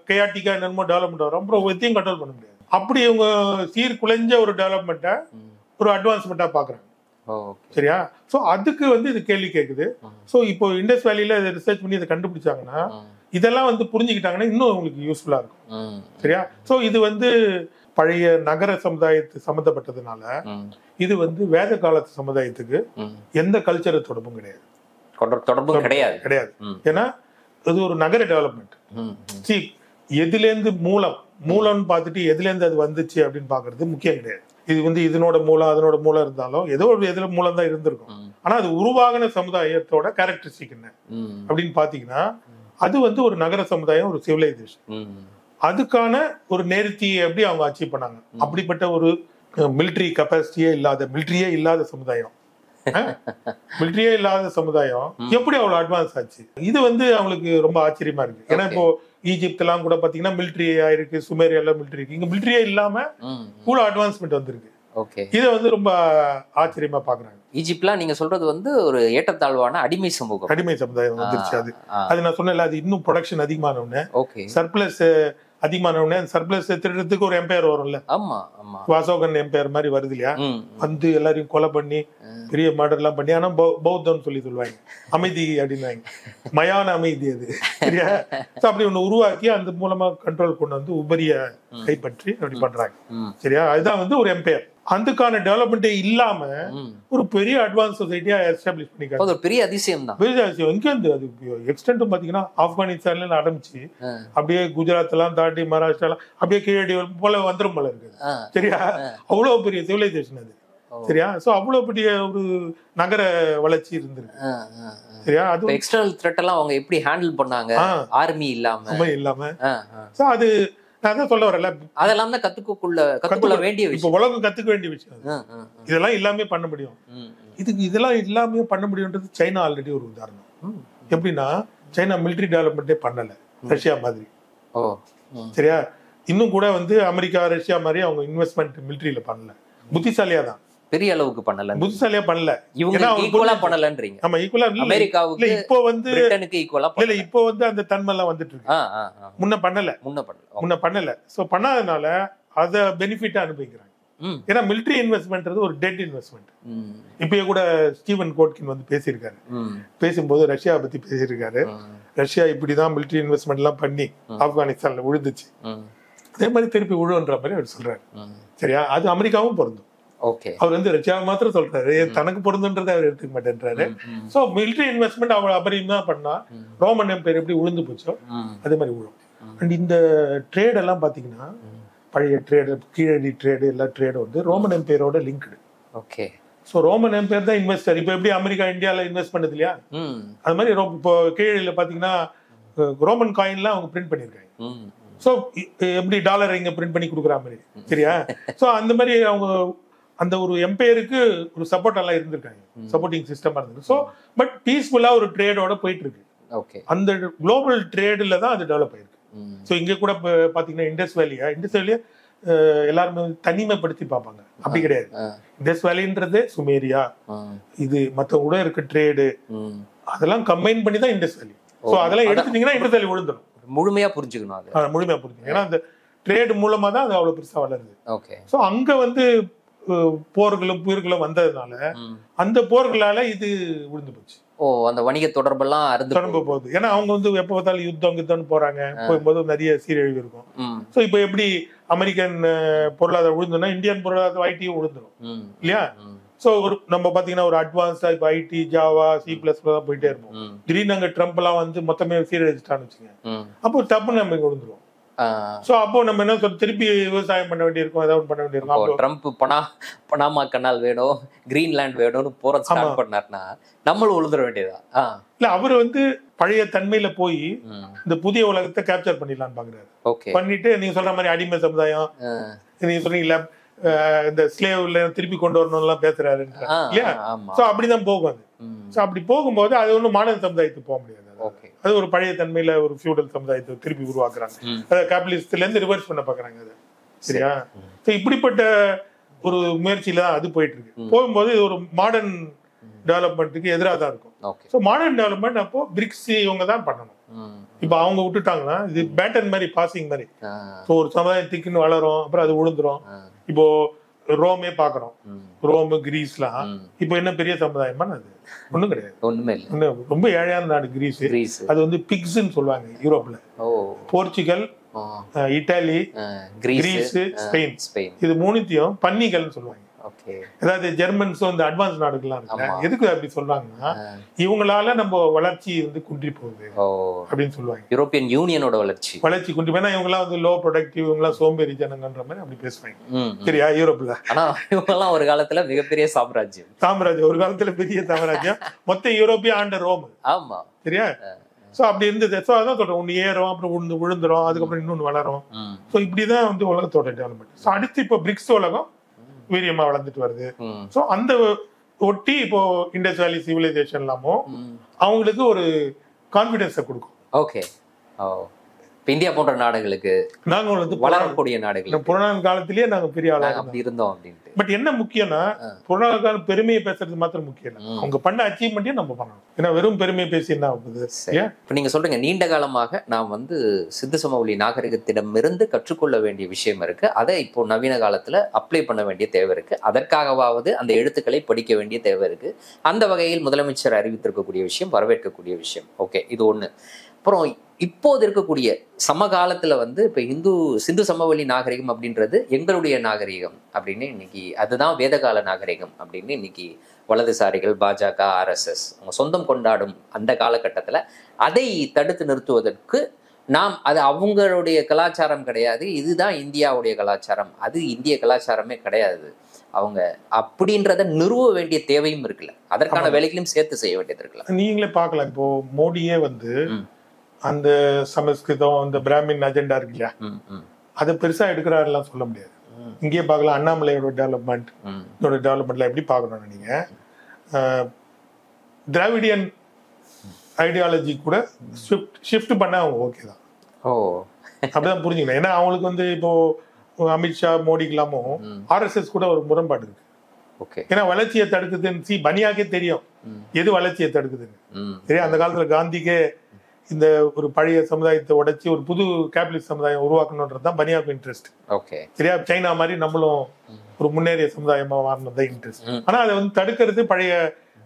கையாட்டிக்கா என்னமோ டெவலப்மெண்ட் வரும், அப்புறம் எதையும் கண்ட்ரோல் பண்ண முடியாது. அப்படி இவங்க சீர்குலைஞ்ச ஒரு டெவலப்மெண்ட்டை ஒரு அட்வான்ஸ்மெண்ட்டா பாக்குறாங்க, சரியா. ஸோ அதுக்கு வந்து இது கேள்வி கேட்குது. ஸோ இப்போ இண்டஸ் வேலியில இதை ரிசர்ச் பண்ணி இதை கண்டுபிடிச்சாங்கன்னா, இதெல்லாம் வந்து புரிஞ்சுக்கிட்டாங்கன்னா இன்னும் உங்களுக்கு யூஸ்ஃபுல்லா இருக்கும், சரியா. ஸோ இது வந்து பழைய நகர சமுதாயத்து சம்மந்தப்பட்டதுனால இது வந்து வேத காலத்து சமுதாயத்துக்கு எந்த கல்ச்சர் தொடர்பும் கிடையாது,
தொடர்பும் கிடையாது.
ஏன்னா அது ஒரு நகர டெவலப்மெண்ட். எதுலேருந்து மூலம்னு பார்த்துட்டு எதுலேருந்து அது வந்துச்சு அப்படின்னு பாக்குறது முக்கியம் கிடையாது. இது வந்து இதனோட மூலம் அதனோட மூலம் இருந்தாலும் ஏதோ ஒரு இதுல மூலம் தான் இருந்திருக்கும். ஆனா அது உருவாகின சமுதாயத்தோட கேரக்டரிஸ்டிக் என்ன அப்படின்னு பாத்தீங்கன்னா, அது வந்து ஒரு நகர சமுதாயம், ஒரு சிவிலைசேஷன். அதுக்கான ஒரு நேர்த்தியை எப்படி அவங்க அச்சீவ் பண்ணாங்க. அப்படிப்பட்ட ஒரு மிலிட்டரி கெப்பாசிட்டியே இல்லாத சமுதாயம், மிலிட்டரியே இல்லாத சமுதாயம் எப்படி அவ்வளவு அட்வான்ஸ் ஆச்சு? இது வந்து அவங்களுக்கு ரொம்ப ஆச்சரியமா இருக்கு. ஏன்னா இப்போ ஈஜிப்ட் எல்லாம் கூட பாத்தீங்கன்னா மிலிட்டரி ஆயிருக்கு, சுமேரியால மிலிட்டரி இருக்கு, இங்க மிலிட்டரியே இல்லாம இவ்வளவு அட்வான்ஸ்மெண்ட் வந்திருக்கு. இதை வந்து ரொம்ப ஆச்சரியமா பாக்குறாங்க.
ஈஜிப்ட்லாம் நீங்க சொல்றது வந்து ஒரு ஏற்றத்தாழ்வான அடிமை
சமுதாயம் வந்துருச்சு. அது நான் சொன்னேன், அது இன்னும் ப்ரொடக்ஷன் அதிகமான உடனே, சர்ப்ளஸ் அதிகமான உடனே, சர்ப்ளஸ் திருடுறதுக்கு ஒரு எம்பையர் வரும்ல, அசோகன் எம்பையர் மாதிரி வருது இல்லையா, வந்து எல்லாரையும் கொலை பண்ணி பெரிய மர்டர் எல்லாம் பண்ணி, ஆனா பௌத்தம்னு சொல்லுவாங்க, அமைதி அப்படின்னாங்க, மயான அமைதி அது, சரியா. அப்படி ஒண்ணு உருவாக்கி அந்த மூலமா கண்ட்ரோல் கொண்டு வந்து உபரிய கைப்பற்றி அப்படி பண்றாங்க, சரியா. அதுதான் வந்து ஒரு எம்பையர். அதுக்கான டெவலப்மெண்டே இல்லாம ஒரு பெரிய அட்வான்ஸ் சொசைட்டியா எஸ்டாப்ளிஷ் பண்ணிருக்காங்க.
அது ஒரு பெரிய அதிசயம் தான்.
பெரிய அதிசயம். இங்க இருந்து அது எக்ஸ்டென்ட் பாத்தீங்கன்னா ஆப்கானிஸ்தான்ல ஆரம்பிச்சு அப்படியே குஜராத் எல்லாம் தாண்டி மகாராஷ்டிரா எல்லாம் அப்படியே கீழடி போல வந்துரும் போல இருக்கு, சரியா. அவ்வளவு பெரிய சிவிலைசேஷன் அது, சரியா. சோ அவ்வளவு பெரிய ஒரு நகர வளர்ச்சி இருந்திருக்கு, சரியா. அது
எக்ஸ்டர்னல் த்ரெட் எல்லாம் அவங்க எப்படி ஹேண்டில் பண்ணாங்க, ஆர்மி இல்லாம.
சோ அது நான் தான் சொல்ல வரல,
அதெல்லாம் தான் கத்துக்கொள்ள வேண்டிய விஷயம்.
இப்ப உலகம் கத்துக்க வேண்டிய விஷயம். இதெல்லாம் எல்லாமே பண்ண முடியும். இதெல்லாம் எல்லாமே பண்ண முடியும்ன்றது சைனா ஆல்ரெடி ஒரு உதாரணம். எப்படின்னா, சைனா மிலிட்டரி டெவலப்மெண்ட்டே பண்ணல ரஷ்யா மாதிரி, சரியா. இன்னும் கூட வந்து அமெரிக்கா ரஷ்யா மாதிரி அவங்க இன்வெஸ்ட்மெண்ட் மிலிட்டரியில பண்ணல, புத்திசாலியா தான்,
பெரிய அளவுக்கு பண்ணல,
புத்திசாலியா பண்ணல.
இவங்க ஈக்குவலா பண்ணலன்றீங்க.
ஆமா, ஈக்குவலா
அமெரிக்காவுக்கு
இப்போ வந்து
பிரிட்டனுக்கு ஈக்குவலா
இல்ல, இப்போ வந்து அந்த தன்மை எல்லாம் வந்துட்டு இருக்கு. முன்ன பண்ணல. சோ பண்ணாதனால அத பெனிஃபிட்டா அனுபவிக்கிறாங்க. ஏன்னா மிலிட்டரி இன்வெஸ்ட்மெண்ட் ஒரு டெட் இன்வெஸ்ட்மெண்ட். இப்பயே கூட ஸ்டீவன் கோட்கின் வந்து பேசியிருக்காரு, பேசும்போது ரஷ்யாவை பத்தி பேசியிருக்காரு. ரஷ்யா இப்படிதான் மிலிட்டரி இன்வெஸ்ட்மெண்ட் எல்லாம் பண்ணி ஆப்கானிஸ்தான்ல விழுந்துச்சு, அதே மாதிரி திருப்பி விழுன்ற மாதிரி அவர் சொல்றாரு, சரியா. அது அமெரிக்காவும் பொருந்தும். அவர் வந்து ரஷ்யாவை மாத்திரம் சொல்றாரு, தனக்கு பொருந்துன்றதை அவர் எடுத்துக்க மாட்டேன்றாரு. சோ மிலிட்டரி இன்வெஸ்ட்மெண்ட் அவ்வளவு அபரிமா பண்ணா ரோமன் எம்பையர் எப்படி விழுந்து போச்சோ அதே மாதிரி விழும். அண்ட் இந்த ட்ரேட் எல்லாம் பாத்தீங்கன்னா பழைய ட்ரேடு, கீழடி ட்ரேடு, எல்லா ட்ரேடும் வந்து ரோமன் எம்பையரோட லிங்க்டு. சோ ரோமன் எம்பையர் தான் இன்வெஸ்டர். இப்ப எப்படி அமெரிக்கா இந்தியால இன்வெஸ்ட் பண்ணது இல்லையா, அது மாதிரி இப்போ கீழடியில பாத்தீங்கன்னா ரோமன் காயின்லாம் அவங்க பிரிண்ட் பண்ணிருக்காங்க. சோ எப்படி டாலர் இங்க பிரிண்ட் பண்ணி கொடுக்குற மாதிரி, சரியா. சோ அந்த மாதிரி அவங்க அந்த ஒரு எம்பையருக்கு ஒரு சப்போர்ட் எல்லாம் இருந்திருக்காங்க, சப்போர்ட்டிங் சிஸ்டமா இருந்திருக்கு. ஸோ பட் பீஸ்ஃபுல்லா ஒரு ட்ரேடோட போயிட்டு இருக்கு. அந்த குளோபல் ட்ரேட்ல தான் அது டெவலப் ஆயிருக்கு. ஸோ இங்க கூட பாத்தீங்கன்னா இண்டஸ் வேலியா எல்லாருமே தனிமைப்படுத்தி பார்ப்பாங்க, அப்படி கிடையாது. இண்டஸ் வேலின்றது சுமேரியா, இது மற்ற கூட இருக்க ட்ரேடு, அதெல்லாம் கம்பைன் பண்ணி தான் இண்டஸ் வேலி. ஸோ அதெல்லாம் எடுத்துட்டீங்கன்னா இண்டஸ் வேலி விழுந்துடும்.
முழுமையா புரிஞ்சுக்கணும்,
முழுமையா புரிஞ்சுக்கணும். ஏன்னா அந்த ட்ரேடு மூலமா தான் அது அவ்வளவு பெருசா வளருது. ஸோ அங்க வந்து போர்களும் வந்ததுனால அந்த போர்களால இது விழுந்து போச்சு.
அந்த வணிக தொடர்பு
போகுது. ஏன்னா அவங்க வந்து எப்ப பார்த்தாலும் யுத்தம் போறாங்க, போகும்போது நிறைய சீரழிவு இருக்கும். சோ இப்ப எப்படி அமெரிக்கன் பொருளாதாரம் விழுந்துன்னா இந்தியன் பொருளாதாரம் ஐடியும் விழுந்துடும் இல்லையா. சோ ஒரு நம்ம பாத்தீங்கன்னா ஒரு அட்வான்ஸா இப்ப ஐடி, ஜாவா, C++ தான் போயிட்டே இருப்போம். திடீர்னு அங்க ட்ரம்ப் எல்லாம் வந்து மொத்தமே சீரழிச்சிட்டான்னு வச்சுங்க, அப்போ டப்புன்னு நம்ம இங்க விழுந்துருவோம். சோ அப்போ நம்ம என்ன சொல்ல, திருப்பி விவசாயம் பண்ண வேண்டியிருக்கும், ஏதாவது பண்ண வேண்டியிருக்கும்.
ட்ரம்ப் பனாமா கனால் வேணும், கிரீன்லாண்ட் வேணும்னு போற ஸ்டார்ட் பண்ணார்னா நம்மளும் உழுந்துட வேண்டியதா?
இல்ல, அவரு வந்து பழைய தன்மையில போய் இந்த புதிய உலகத்தை கேப்சர் பண்ணிடலான்னு பாக்குறாரு. பண்ணிட்டு நீங்க சொல்ற மாதிரி அடிமை சமுதாயம், நீங்க சொன்னீங்கல்ல இந்த ஸ்லேவ்ல திருப்பி கொண்டு வரணும் எல்லாம் பேசுறாரு இல்லையா. சோ அப்படிதான் போகும் அது. சோ அப்படி போகும்போது அது ஒன்றும் மாநில சமுதாயத்துக்கு போக முடியாது. அது ஒரு பழைய தன்மையில ஒரு ஃபியூடல் சமுதாயத்தை திருப்பி உருவாக்குறாங்க. கேபிட்டலிஸ்ட்ல இருந்து ரிவர்ஸ் பண்ண பாக்குறாங்க. அது சரியா? ஸோ இப்படிப்பட்ட ஒரு முயற்சியில தான் அது போயிட்டு இருக்கு. போகும்போது இது ஒரு மாடர்ன் டெவலப்மெண்ட்டுக்கு எதிராக தான் இருக்கும். ஸோ மாடர்ன் டெவலப்மெண்ட் அப்போ பிரிக்ஸ் இவங்க தான் பண்ணணும். இப்போ அவங்க விட்டுட்டாங்கன்னா இது பேட்டன் மாதிரி, பாசிங் மாதிரி. ஸோ ஒரு சமுதாயத்துக்குன்னு வளரும், அப்புறம் அது விழுந்துரும். இப்போ ரோமே பாக்குறோம், ரோம் கிரீஸ்லாம் இப்போ என்ன பெரிய சமுதாயமா? அது ஒண்ணும் கிடையாது,
ஒண்ணுமே இல்லை.
ரொம்ப ஏழையான நாடு கிரீஸ். அது வந்து பிக்ஸ்ன்னு சொல்லுவாங்க யூரோப்ல. போர்ச்சுகல், இட்டாலி, கிரீஸ், ஸ்பெயின் இது மூணுத்தையும் பன்னிகள்னு சொல்லுவாங்க. அதாவது ஜெர்மன்ஸ் இந்த அட்வான்ஸ் நாடுகள்லாம் இருக்கு. எதுக்கு அப்படி சொல்றாங்கன்னா இவங்களால நம்ம வளர்ச்சி வந்து குன்றி போகுது அப்படின்னு சொல்லுவாங்க.
யூரோப்பியன் யூனியனோட வளர்ச்சி குன்றி போனா இவங்கெல்லாம் வந்து லோ ப்ரொடக்டிவ், இவங்கெல்லாம் சோம்பேறி ஜனங்கன்ற மாதிரி அப்படி பேசுவாங்க. சரியா? யூரோப்ல ஆனா இவங்கெல்லாம் ஒரு காலத்துல மிகப்பெரிய சாம்ராஜ்யம்,
ஒரு காலத்துல பெரிய சாம்ராஜ்யம். மொத்த யூரோப்பிய ஆண்ட ரோம்.
ஆமா,
சரியா? சோ அப்படி இருந்தது. சோ அதான் சொல்றேன், ஒன்னு ஏறும், அப்புறம் விழுந்துரும், அதுக்கப்புறம் இன்னொன்னு வளரும். சோ இப்படிதான் வந்து உலகத்தோட டெவலப்மெண்ட். சோ அடுத்து இப்போ பிரிக்ஸ் உலகம் வீரியமா வளர்ந்துட்டு வருது. சோ அந்த ஒட்டி இப்போ இண்டஸ் வேலி சிவிலைசேஷன் எல்லாமும் அவங்களுக்கு ஒரு கான்பிடன்ஸை கொடுக்கும்.
ஓகே. இந்தியா போன்ற நாடுகளுக்கு, நாங்க வந்து வளரக்கூடிய நாடுகள்,
புராண காலத்திலேயே நாங்க பெரிய ஆளாக
அப்படி இருந்தோம் அப்படின்ட்டு.
பட் என்ன முக்கியம்னா புராண காலம் பெருமையை பேசுறது மாத்திரம் முக்கியம் இல்லை, அவங்க பண்ண அச்சீவ்மெண்ட்டையும் நம்ம பண்ணணும். ஏன்னா வெறும் பெருமையை பேசி என்ன ஆகுது?
இப்ப நீங்க சொல்றீங்க நீண்ட காலமாக நாம் வந்து சிந்து சமவெளி நாகரிகத்திடமிருந்து கற்றுக்கொள்ள வேண்டிய விஷயம் இருக்கு, அதை இப்போ நவீன காலத்துல அப்ளை பண்ண வேண்டிய தேவை இருக்கு, அதற்காகவாவது அந்த எழுத்துக்களை படிக்க வேண்டிய தேவை இருக்கு. அந்த வகையில் முதலமைச்சர் அறிவித்திருக்கக்கூடிய விஷயம் வரவேற்கக்கூடிய விஷயம். ஓகே, இது ஒண்ணு. அப்புறம் இப்போது இருக்கக்கூடிய சமகாலத்துல வந்து இப்ப சிந்து சமவெளி நாகரிகம் அப்படின்றது எங்களுடைய நாகரிகம் அப்படின்னு இன்னைக்கு, அதுதான் வேதகால நாகரிகம் அப்படின்னு இன்னைக்கு வலதுசாரிகள், பாஜக, RSS அவங்க சொந்தம் கொண்டாடும் அந்த காலகட்டத்துல அதை தடுத்து நிறுத்துவதற்கு நாம் அது அவங்களுடைய கலாச்சாரம் கிடையாது, இதுதான் இந்தியாவுடைய கலாச்சாரம், அது இந்திய கலாச்சாரமே கிடையாது அவங்க அப்படின்றத நிறுவ வேண்டிய தேவையும் இருக்குல்ல, அதற்கான வேலைகளையும் சேர்த்து செய்ய வேண்டியது இருக்குல்ல.
நீங்களே பார்க்கலாம், இப்போ மோடியே வந்து அந்த சமஸ்கிருதம், அந்த பிராமின் அஜெண்டா இருக்கு இல்லையா, அதை பெருசா எடுக்கிறாருலாம் சொல்ல முடியாது. இங்கேயே பார்க்கலாம் அண்ணாமலையோட டெவலப்மெண்ட்ல எப்படி பார்க்கணும் நீங்க, திராவிடியன் ஐடியாலஜி கூட ஷிஃப்ட் பண்ண அவங்க ஓகே தான். அப்படிதான் புரிஞ்சுக்கணும். ஏன்னா அவங்களுக்கு வந்து இப்போ அமித்ஷா மோடிக்கு இல்லாமும் RSS கூட ஒரு முரண்பாடு இருக்கு. ஏன்னா வளர்ச்சியை தடுக்குதுன்னு பனியாக்கே தெரியும் எது வளர்ச்சியை தடுக்குதுன்னு. சரியா? அந்த காலத்துல காந்திக்கே இந்த ஒரு பழைய சமுதாயத்தை உடைச்சி ஒரு புது கேபிட்டலிஸ்ட் சமுதாயம் உருவாக்கணும்ன்றதுதான் பனியாக்கு இன்ட்ரெஸ்ட். சரியா? சைனா மாதிரி நம்மளும் ஒரு முன்னேறிய சமுதாயமா மாறினதான் இன்ட்ரெஸ்ட். ஆனா அதை வந்து தடுக்கிறது பழைய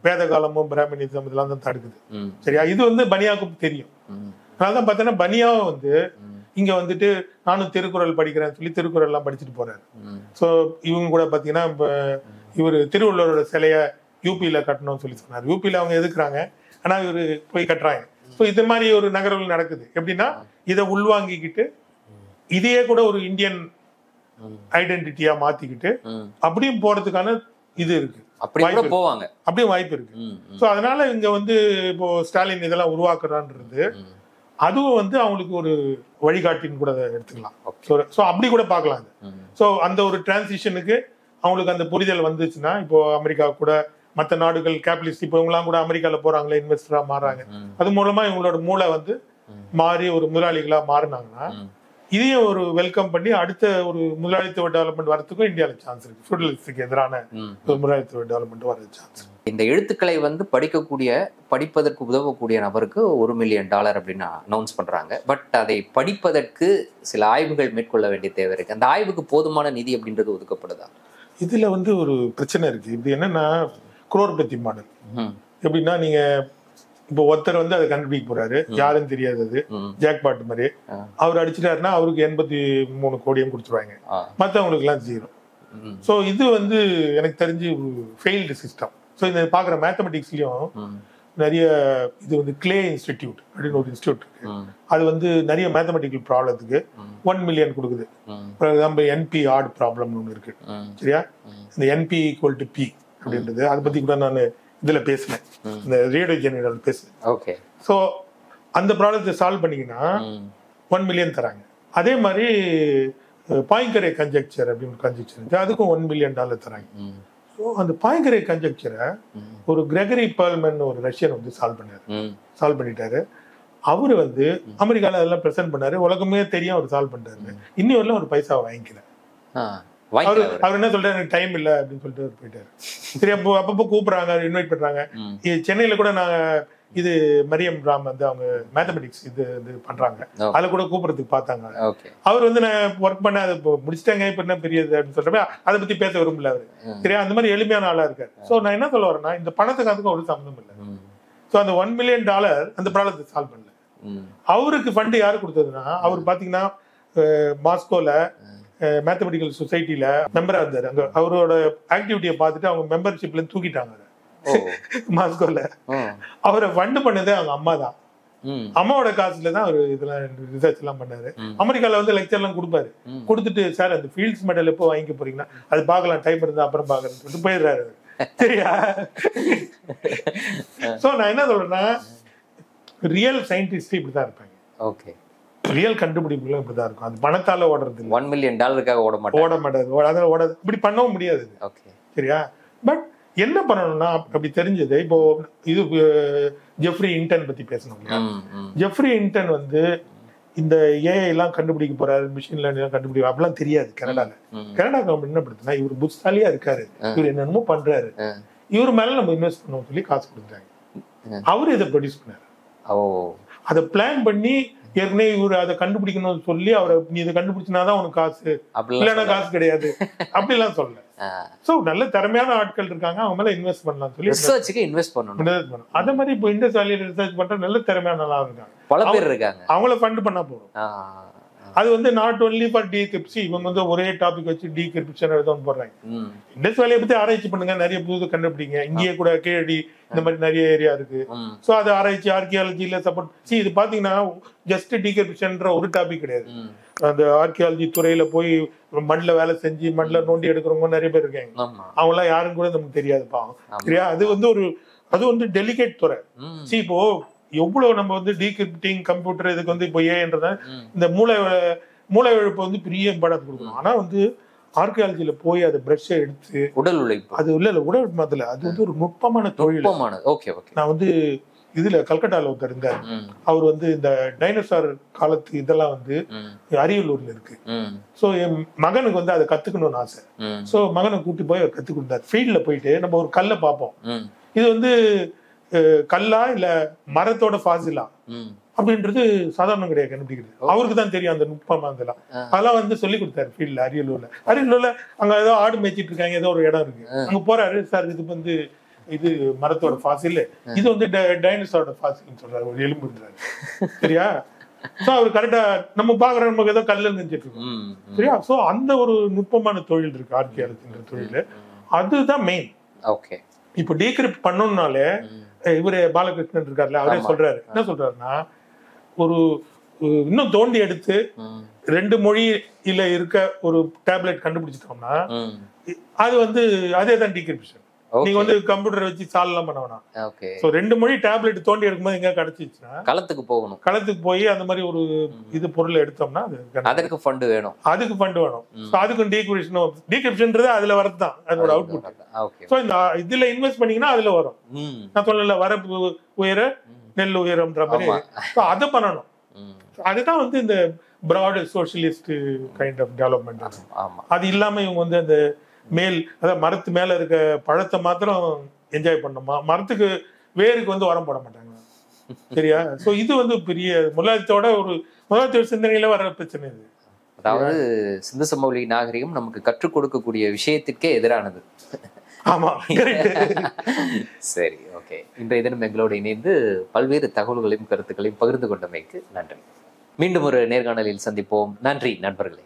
வேத காலமும் பிராமணிசம் இதெல்லாம் தான் தடுக்குது. சரியா? இது வந்து பனியாவுக்கு தெரியும். அதனாலதான் பார்த்தீங்கன்னா பனியாவும் வந்து இங்க வந்துட்டு நானும் திருக்குறள் படிக்கிறேன்னு சொல்லி திருக்குறள் எல்லாம் படிச்சுட்டு போறாரு. சோ இவங்க கூட பாத்தீங்கன்னா இப்ப இவரு திருவள்ளுவரோட சிலைய யூபியில கட்டணும்னு சொல்லி சொன்னார். யூபியில அவங்க எதுக்குறாங்க, ஆனா இவரு போய் கட்டுறாங்க. ஸோ இது மாதிரி ஒரு நகர்வுகள் நடக்குது. எப்படின்னா இதை உள்வாங்கிக்கிட்டு இதையே கூட ஒரு இந்தியன் ஐடென்டிட்டியா மாத்திக்கிட்டு அப்படியும் போறதுக்கான இது இருக்கு, அப்படியும் வாய்ப்பு இருக்கு. ஸோ அதனால இங்க வந்து இப்போ ஸ்டாலின் இதெல்லாம் உருவாக்குறான்றது அதுவும் வந்து அவங்களுக்கு ஒரு வழிகாட்டின்னு கூட எடுத்துக்கலாம். ஸோ அப்படி கூட பார்க்கலாம். ஸோ அந்த ஒரு டிரான்சிஷனுக்கு அவங்களுக்கு அந்த புரிதல் வந்துச்சுன்னா இப்போ அமெரிக்கா கூட மற்ற நாடுகள் கேபிட்டலிஸ்ட் இப்போ இவங்கலாம் கூட அமெரிக்கால போறாங்களே, இன்வெஸ்டரா மாறாங்க. அது மூலமா இவங்களோட மூளை வந்து மாறி ஒரு முதலாளிகளா மாறினாங்கன்னா இதையும் ஒரு வெல்கம் பண்ணி அடுத்த ஒரு முதலாளித்துவ டெவலப்மெண்ட் வரதுக்கும் இந்தியாவில் சான்ஸ் இருக்கு. ஃபெடரலிஸ்டுக்கு எதிரான ஒரு முதலாளித்துவ டெவலப்மெண்ட் வர சான்ஸ்.
இந்த எழுத்துக்களை வந்து படிப்பதற்கு உதவக்கூடிய நபருக்கு $1 மில்லியன் அப்படின்னு அனௌன்ஸ் பண்றாங்க. பட் அதை படிப்பதற்கு சில ஆய்வுகள் மேற்கொள்ள வேண்டிய தேவை இருக்கு. அந்த ஆய்வுக்கு போதுமான நிதி அப்படின்றது ஒதுக்கப்படுதா?
இதுல வந்து ஒரு பிரச்சனை இருக்கு. இது என்னன்னா குரோர்பதி மாடல். எப்படின்னா நீங்க இப்போ ஒருத்தர் வந்து அதை கண்டுபிடிக்க போறாரு, யாரும் தெரியாதது ஜாக்பாட் மாதிரி அவர் அடிச்சிட்டாருன்னா அவருக்கு 83 கோடியும் கொடுத்துருவாங்க, மற்றவங்களுக்கு எல்லாம் 0. ஸோ இது வந்து எனக்கு தெரிஞ்சு ஒரு ஃபெயில்டு சிஸ்டம். ஸோ இந்த பார்க்குற மேத்தமெட்டிக்ஸ்லயும் நிறைய இது வந்து கிளே இன்ஸ்டிடியூட் அப்படின்னு ஒரு இன்ஸ்டியூட் இருக்கு. அது வந்து நிறைய மேத்தமெட்டிக்கல் ப்ராப்ளத்துக்கு 1 மில்லியன் கொடுக்குது. ஃபார் எக்ஸாம்பிள் NP ஆட் ப்ராப்ளம்னு ஒன்று இருக்கு. சரியா? இந்த NP = P அப்படின்றது அதை பத்தி கூட நான் இதுல பேசினேன், இந்த ரேடியோ ஜெனரல் பேசுனேன்.
ஓகே.
ஸோ அந்த ப்ராப்ளத்தை சால்வ் பண்ணீங்கன்னா 1 மில்லியன் தராங்க. அதே மாதிரி பாயிங்கரே கன்ஜெக்சர் அப்படின்னு கன்ஜெக்சர் இருக்கு, அதுக்கும் $1 மில்லியன் தராங்க. ஸோ அந்த பாயிங்கரே கன்ஜெக்சரை ஒரு கிரெகரி பெர்ல்மன் ஒரு ரஷ்யன் வந்து சால்வ் பண்ணிட்டாரு. அவரு வந்து அமெரிக்கால அதெல்லாம் பிரசன்ட் பண்ணாரு, உலகமே தெரியும் அவர் சால்வ் பண்ணாரு. இன்னும் வரலாம் ஒரு பைசாவை வாங்கிக்கல. அவர் என்ன சொல்றாரு, எனக்கு டைம் இல்லை அப்படின்னு சொல்லிட்டு அவர் போயிட்டாரு. சரி, அப்பப்போ கூப்பிடுறாங்க, இன்வைட் பண்றாங்க. சென்னையில கூட நாங்க இது மரியம் ராம் வந்து அவங்க மேத்தமெட்டிக்ஸ் இது பண்றாங்க, அதுல கூட கூப்பிடுறதுக்கு பார்த்தாங்க. அவர் வந்து நான் ஒர்க் பண்ண அதை முடிச்சிட்டாங்க, இப்ப என்ன பெரியது அப்படின்னு சொல்றப்ப அதை பத்தி பேச விரும்பல அவரு. சரியா, அந்த மாதிரி எளிமையான ஆளா இருக்காரு. சோ நான் என்ன சொல்ல வரேன்னா, இந்த பணத்துக்கு அதுக்கும் ஒரு சம்மந்தம் இல்லை. ஸோ அந்த $1 million அந்த ப்ராப்ளத்தை சால்வ் பண்ணல. அவருக்கு ஃபண்டு யாரு கொடுத்ததுன்னா, அவர் பாத்தீங்கன்னா மாஸ்கோல மேத்தமெட்டிக்கல் சொசைட்டில மெம்பரா இருந்தாரு. அங்க அவரோட ஆக்டிவிட்டியை பார்த்துட்டு அவங்க மெம்பர்ஷிப்ல இருந்து தூக்கிட்டாங்க மாஸ்கோல. அவரை ஃபண்டு பண்ணதே அவங்க அம்மா தான். அம்மாவோட காசுல தான் அவர் இதெல்லாம் ரிசர்ச் எல்லாம் பண்ணாரு. அமெரிக்கால வந்து லெக்சர் எல்லாம் கொடுப்பாரு. கொடுத்துட்டு சார் அந்த ஃபீல்ட்ஸ் மெடல் எப்போ வாங்கிக்க போறீங்கன்னா, அது பார்க்கலாம், டைம் இருந்தா அப்புறம் பாக்குறேன்னு சொல்லிட்டு போயிடுறாரு. சரியா? சோ நான் என்ன சொல்றேன்னா, ரியல் சயின்டிஸ்ட் இப்படிதான் இருப்பாங்க. ஓகே, ரியல் கண்டுபிடிப்புகளும் இப்படிதான் இருக்கும். அது பணத்தால ஓடுறது
$1 million ஓட மாட்டாது.
அதனால ஓடாது, இப்படி பண்ணவும் முடியாது. சரியா? பட் என்ன பண்ணணும்னா, அப்படி தெரிஞ்சது. இப்போ இது ஜெஃப்ரி இன்டன் பத்தி பேசணும். ஜெஃப்ரி இன்டன் வந்து இந்த ஏஐ எல்லாம் கண்டுபிடிக்க போறாரு, மிஷின் லேர்னிங் எல்லாம் கண்டுபிடிக்க அப்படிலாம் தெரியாது கனடால. கனடா கவர்மெண்ட் என்ன பண்ணுதுன்னா, இவர் புத்தாலியா இருக்காரு, இவர் என்னென்னமோ பண்றாரு, இவர் மேல நம்ம இன்வெஸ்ட் பண்ணுவோம் சொல்லி காசு கொடுத்தாங்க. அவரு இதை ப்ரொடியூஸ் பண்ணாரு. அதை பிளான் பண்ணி ஏற்கனவே இவர் அதை கண்டுபிடிக்கணும்னு சொல்லி அவரை, நீ இதை கண்டுபிடிச்சினாதான் உனக்கு காசு, இல்லைன்னா காசு கிடையாது அப்படிலாம் சொல்லல. சோ நல்ல திறமையான ஆட்கள் இருக்காங்க, அவங்க மேல இன்வெஸ்ட் பண்ணலாம் சொல்லி
ரிசர்ச்சுக்கு இன்வெஸ்ட் பண்ணணும்.
அதே மாதிரி இப்போ இண்டஸ் வேலியில ரிசர்ச் பண்ற நல்ல திறமையான ஆளா இருக்காங்க,
பல பேர் இருக்காங்க.
அவங்கள ஃபண்ட் பண்ணா போதும். அது வந்து நாட் ஒன்லி ஃபார் டீகிரிப்ஷன். இவங்க வந்து ஒரே டாபிக் வச்சு டீகிரிப்ஷன் எழுதணும் போடுறாங்க. இண்டஸ் வேலியை பத்தி ஆராய்ச்சி பண்ணுங்க, நிறைய புது கண்டுபிடிங்க. இங்கேயே கூட கேடி இந்த மாதிரி நிறைய ஏரியா இருக்கு. சோ அது ஆராய்ச்சி ஆர்கியாலஜில சப்போர்ட். இது பாத்தீங்கன்னா ஜஸ்ட் டீகிரிப்ஷன்ற ஒரு டாபிக் கிடையாது. அந்த ஆர்கியாலஜி துறையில போய் மண்ணில் வேலை செஞ்சு மண்ணில் நோண்டி எடுக்கிறவங்க நிறைய பேர் இருக்காங்க. அவங்க எல்லாம் யாரும் கூட நமக்கு தெரியாது பாவம். சரியா? அது வந்து டெலிகேட் துறை. இப்போ எவ்வளவு நம்ம வந்து டீகிரிப்டிங் கம்ப்யூட்டர் இதுக்கு வந்து இப்போ ஏன்றத இந்த மூளை இழப்பு வந்து பெரிய இம்பார்ட்டன்ஸ் கொடுக்கணும். ஆனா வந்து ஆர்கியாலஜில போய் அதை பிரஷ்ஷை எடுத்து
உடல் உழைப்பு,
அது இல்ல உடல் மாத்தல, அது வந்து ஒரு நுட்பமான தொழில். நான் வந்து இதுல கல்கட்டால ஒருத்தர் இருந்தார். அவர் வந்து இந்த டைனோசார் காலத்து இதெல்லாம் வந்து அரியலூர்ல இருக்கு. சோ என் மகனுக்கு வந்து அதை கத்துக்கணும்னு ஆசை. சோ மகனை கூட்டி போய் அவர் கத்து கொடுத்தார். ஃபீல்ட்ல போயிட்டு நம்ம ஒரு கல்லை பார்ப்போம், இது வந்து கல்லா இல்ல மரத்தோட ஃபாசிலா அப்படின்றது சாதாரணம் கிடையாது கண்டுபிடிக்கிறது. அவருக்கு தான் தெரியும் அந்த நுட்பமா இதெல்லாம். அதெல்லாம் வந்து சொல்லி கொடுத்தாரு ஃபீல்ட்ல அரியலூர்ல. அங்க ஏதோ ஆடு மேய்ச்சிட்டு இருக்காங்க, ஏதோ ஒரு இடம் இருக்கு, அங்க போறாரு. சார் இது வந்து இது மரத்தோட ஃபாசில், இது வந்து டைனோசாரோட ஃபாசில்னு சொல்றாரு, ஒரு எலும்புன்றாரு. சரியா? சோ அவர் கரெக்டா நம்ம பாக்குற நமக்கு ஏதோ கல்ல நினைச்சிட்டு இருக்கோம். சரியா? சோ அந்த ஒரு நுட்பமான தொழில் இருக்கு ஆர்கியாலஜின்ற தொழில். அதுதான் மெயின். ஓகே, இப்போ டீகிரிப்ட் பண்ணணும்னாலே இவரு பாலகிருஷ்ணன் இருக்காருல்ல, அவரே சொல்றாரு. என்ன சொல்றாருன்னா, ஒரு இன்னும் தோண்டி எடுத்து 2 மொழியில இருக்க ஒரு டேப்லெட் கண்டுபிடிச்சிட்டோம்னா அது வந்து அதே தான் டீகிரிப்ஷன். நீங்க வந்து கம்ப்யூட்டர் வச்சு சால்வ் எல்லாம் பண்ண வேணாம். சோ 2 மொழி டேப்லெட் தோண்டி எடுக்கும்போது எங்க கிடைச்சிச்சுன்னா
களத்துக்கு போகணும். களத்துக்கு
போய் அந்த மாதிரி ஒரு இது பொருள் எடுத்தோம்னா
அதுக்கு ஃபண்ட் வேணும்.
சோ அதுக்கு டீகிரிப்ஷன்ன்றது அதுல வரதுதான் அதோட அவுட்புட். சோ இந்த இதுல இன்வெஸ்ட் பண்ணீங்கன்னா அதுல வரும். நான் சொல்லல, வரப்பு உயர நெல் உயரம்ன்ற மாதிரி. சோ அதை பண்ணணும். அதுதான் வந்து இந்த broad socialist kind of development. அது இல்லாம இவங்க வந்து அந்த அதாவது மரத்து மேல இருக்க பழத்தை மாத்திரம் என்ஜாய் பண்ணணுமா, மரத்துக்கு வேருக்கு வந்து உரம் போட மாட்டாங்க. சரியா? சோ இது வந்து பெரிய முதலாளித்தோட சிந்தனையில வர பிரச்சனை இது.
அதாவது சிந்து சமவெளி நாகரிகம் நமக்கு கற்றுக் கொடுக்கக்கூடிய விஷயத்திற்கே எதிரானது.
ஆமா,
சரி, ஓகே. இன்றைய தினம் எங்களோடு இணைந்து பல்வேறு தகவல்களையும் கருத்துக்களையும் பகிர்ந்து கொண்டமைக்கு நன்றி. மீண்டும் ஒரு நேர்காணலில் சந்திப்போம். நன்றி நண்பர்களே.